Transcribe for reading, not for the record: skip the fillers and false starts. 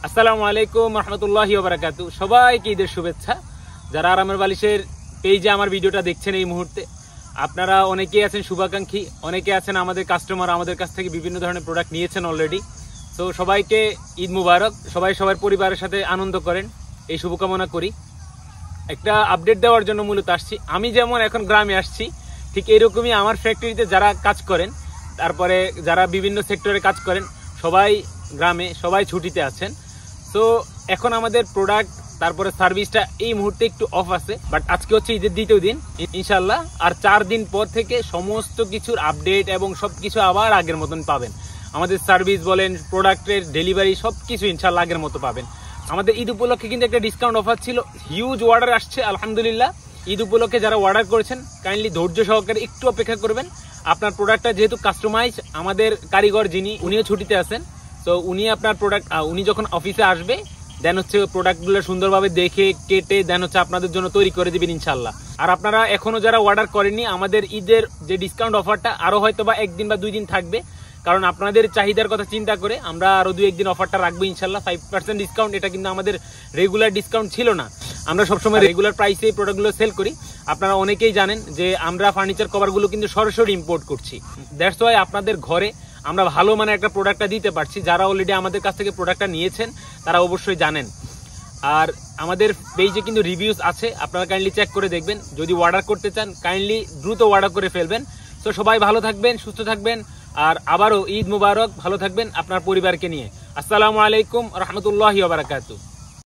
আসসালামু আলাইকুম রহমতুল্লাহি ওয়া বারাকাতুহু। সবাইকে ঈদের শুভেচ্ছা। যারা আরামের বালিশের পেজে আমার ভিডিওটা দেখছেন এই মুহূর্তে, আপনারা অনেকেই আছেন শুভাকাঙ্ক্ষী, অনেকে আছেন আমাদের কাস্টমার, আমাদের কাছ থেকে বিভিন্ন ধরনের প্রোডাক্ট নিয়েছেন অলরেডি। তো সবাইকে ঈদ মুবারক। সবাই সবার পরিবারের সাথে আনন্দ করেন, এই শুভকামনা করি। একটা আপডেট দেওয়ার জন্য মূলত আসছি। আমি যেমন এখন গ্রামে আসছি, ঠিক এইরকমই আমার ফ্যাক্টরিতে যারা কাজ করেন, তারপরে যারা বিভিন্ন সেক্টরে কাজ করেন, সবাই গ্রামে, সবাই ছুটিতে আছেন। তো এখন আমাদের প্রোডাক্ট তারপরে সার্ভিসটা এই মুহূর্তে একটু অফ আছে, বাট আজকে হচ্ছে ঈদের দ্বিতীয় দিন ইনশাল্লাহ। আর 4 দিন পর থেকে সমস্ত কিছুর আপডেট এবং সবকিছু আবার আগের মতন পাবেন। আমাদের সার্ভিস বলেন, প্রোডাক্টের ডেলিভারি সবকিছু ইনশাল্লাহ আগের মতো পাবেন। আমাদের ঈদ উপলক্ষে কিন্তু একটা ডিসকাউন্ট অফার ছিল, হিউজ অর্ডার আসছে আলহামদুলিল্লাহ। ঈদ উপলক্ষে যারা অর্ডার করেছেন কাইন্ডলি ধৈর্য সহকারে একটু অপেক্ষা করবেন। আপনার প্রোডাক্টটা যেহেতু কাস্টমাইজ, আমাদের কারিগর যিনি উনিও ছুটিতে আছেন, তো উনি আপনার প্রোডাক্ট উনি যখন অফিসে আসবে দেন হচ্ছে প্রোডাক্টগুলো সুন্দরভাবে দেখে কেটে দেন হচ্ছে আপনাদের জন্য তৈরি করে দিবেন ইনশাল্লাহ। আর আপনারা এখনো যারা অর্ডার করেননি, আমাদের ঈদের যে ডিসকাউন্ট অফারটা আরো হয়তো বা 1 দিন বা 2 দিন থাকবে, কারণ আপনাদের চাহিদার কথা চিন্তা করে আমরা আরো 2-1 দিন অফারটা রাখবো ইনশাল্লাহ। 5% ডিসকাউন্ট, এটা কিন্তু আমাদের রেগুলার ডিসকাউন্ট ছিল না। আমরা সবসময় রেগুলার প্রাইসে এই প্রোডাক্টগুলো সেল করি। আপনারা অনেকেই জানেন যে আমরা ফার্নিচার কভারগুলো কিন্তু সরাসরি ইম্পোর্ট করছি। দ্যাটস ওয়াই আপনাদের ঘরে আমরা ভালো মানে একটা প্রোডাক্টটা দিতে পারছি। যারা অলরেডি আমাদের কাছ থেকে প্রোডাক্টটা নিয়েছেন তারা অবশ্যই জানেন। আর আমাদের পেজে কিন্তু রিভিউজ আছে, আপনারা কাইন্ডলি চেক করে দেখবেন। যদি অর্ডার করতে চান কাইন্ডলি দ্রুত অর্ডার করে ফেলবেন। তো সবাই ভালো থাকবেন, সুস্থ থাকবেন, আর আবারও ঈদ মুবারক। ভালো থাকবেন আপনার পরিবারকে নিয়ে। আসসালামু আলাইকুম রহমতুল্লাহি ওয়া বারাকাতুহু।